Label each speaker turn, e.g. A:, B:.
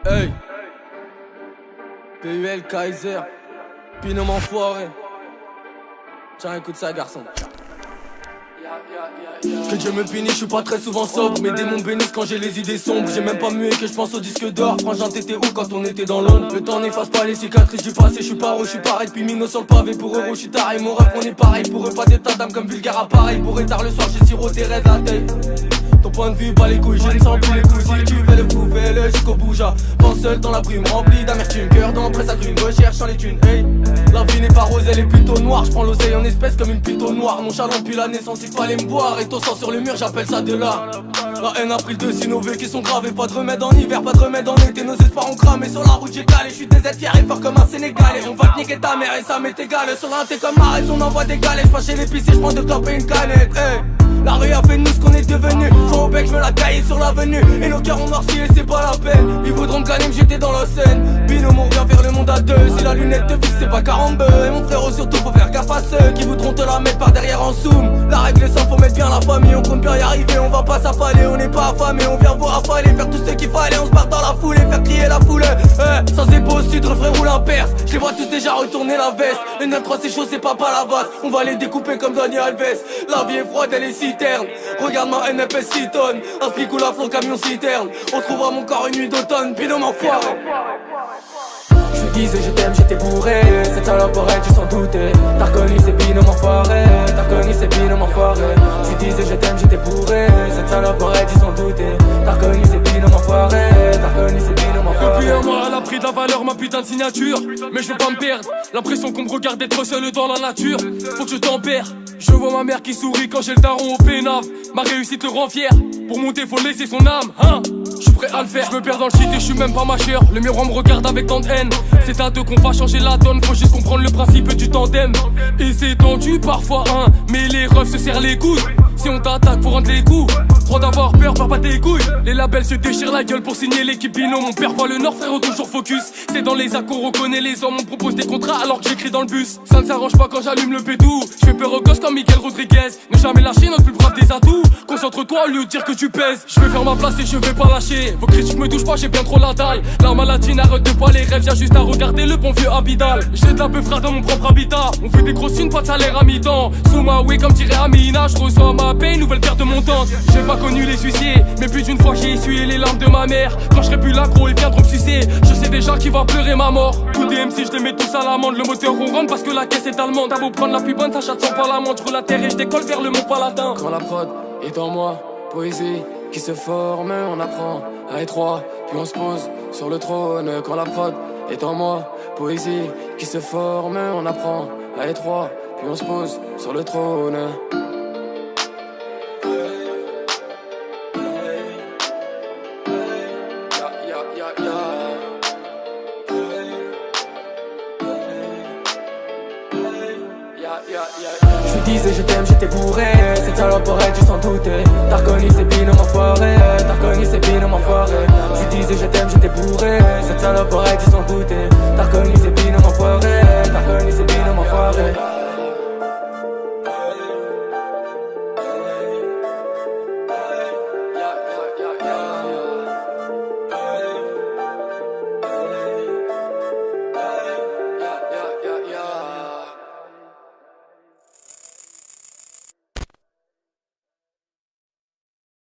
A: Hey, PUL Kaiser, binôme enfoiré. Tiens, écoute ça, garçon. Que Dieu me punisse, je suis pas très souvent sobre. Mes démons bénissent quand j'ai les idées sombres. J'ai même pas mué que je pense au disque d'or. Frangin, t'étais où quand on était dans l'ombre? Le temps n'efface pas les cicatrices du passé. Je suis paro, je suis pareil depuis Mino sur le pavé. Pour eux, je suis taré, mon ref on est pareil. Pour eux, pas d'état d'âme comme vulgaire appareil. Pour tard le soir, j'ai siroté raide la tête. Ton point de vue, pas les couilles, je ne sens plus les couilles. Si tu veux le coup, fais-le jusqu'au bout. Pense seul dans la brume, remplie d'amertume. Cœur dans presse à grune, recherche en les thunes. Hey, la vie n'est pas rose, elle est plutôt noire. Je prends l'oseille en espèce comme une plutôt noire. Mon chalon depuis la naissance, il fallait me voir. Et ton sang sur le mur, j'appelle ça de l'art. La haine a pris le dessus, nos vœux qui sont gravés. Pas de remède en hiver, pas de remède en été. Nos espoirs ont cramé sur la route, j'ai calé. Je suis des êtres fiers et fort comme un Sénégalais. On va te niquer ta mère et ça m'est égal. Sur l'un, t'es comme Marais, on envoie des galets. Je passe chez l'épicier, je prends deux clopes et une canette. Hey. La rue a fait de nous ce qu'on est devenu. J'vois au bec, j'veux la cailler sur l'avenue. Et nos cœurs ont noirci et c'est pas la peine. Ils voudront me glaner, me jeter dans la Seine. Binôme, on revient vers le monde à deux. Si la lunette te vise, c'est pas 42. Et mon frérot, surtout, faut faire gaffe à ceux qui voudront te la mettre par derrière en zoom. La règle est simple, faut mettre bien la famille. On compte bien y arriver, on va pas s'affaler. On n'est pas affamé, on vient voir affaler. Faire tout ce qu'il fallait, on se barre dans la foule et faire crier la foule. Sans épée au sud, refrain roule un perse. Je les vois tous déjà retourner la veste. Le 9-3 c'est chaud, c'est pas la vase. On va les découper comme Dani Alves. La vie est froide, elle est citerne. Regarde ma NFS 6 tonnes. Un flic ou la flot camion citerne. On trouvera mon corps une nuit d'automne. Binôme enfoiré. Je lui disais je t'aime, j'étais bourré. Cette salope aurait dû s'en douter. T'as reconnu ces binômes enfoirés. T'as reconnu ces binômes enfoirés. Je lui disais je t'aime, j'étais bourré. Cette salope aurait dû s'en douter. T'as reconnu ces binômes enfoirés. T'as reconnu ces binômes enfoirés.
B: Depuis un mois elle a pris de la valeur ma putain de signature. Mais je veux pas me perdre. L'impression qu'on me regarde être seul dans la nature. Faut que je tempère. Je vois ma mère qui sourit quand j'ai le daron au pénaf. Ma réussite le rend fier. Pour monter faut laisser son âme, hein. J'suis prêt à le faire, je me perds dans le shit et j'suis même pas ma chère. Le miroir me regarde avec tant de haine. C'est à deux qu'on va changer la donne. Faut juste comprendre le principe du tandem. Et c'est tendu parfois, hein. Mais les refs se serrent les coudes. Si on t'attaque faut rendre les coups. Trop d'avoir peur, pars pas tes couilles. Les labels se déchirent la gueule pour signer l'équipe binôme. On perd pas le nord frérot, toujours focus. C'est dans les accords, on connaît les hommes. On propose des contrats alors que j'écris dans le bus. Ça ne s'arrange pas quand j'allume le pédou. J'fais peur aux gosses comme Miguel Rodriguez. Ne jamais lâcher notre plus brave des atouts. Concentre-toi au lieu de dire que tu pèses. Je vais faire ma place et je vais pas lâcher. Vos critiques me touchent pas, j'ai bien trop la dalle. La maladie n'arrête de pas les rêves. Y'a juste à regarder le bon vieux Abidal. J'ai de la peu frère dans mon propre habitat. On fait des grosses thunes, pas de salaire à mi-temps. Sous ma way comme dirait Amina. Je reçois ma paye, nouvelle carte de montante. J'ai pas connu les huissiers, mais plus d'une fois j'ai essuyé les larmes de ma mère. Quand je serai plus l'aggro, ils viendront me sucer. Je sais déjà qui va pleurer ma mort. Tous des MC, je les mets tous à l'amende. Le moteur ronronne parce que la caisse est allemande. T'as beau prendre la plus bonne, ça chatte sans pas la montre. Je roule la terre et je décolle vers le mont Palatin.
A: Quand la prod est en moi, poésie qui se forme, on apprend à étroit, puis on se pose sur le trône. Quand la prod est en moi, poésie qui se forme, on apprend à étroit, puis on se pose sur le trône. Je lui disais je t'aime, j'étais bourré. Cette salope aurait dû s'en douter. T'as reconnu ces binômes enfoirés. T'as reconnu ces binômes enfoirés. Je lui disais je t'aime, j'étais bourré. Cette salope aurait dû s'en douter.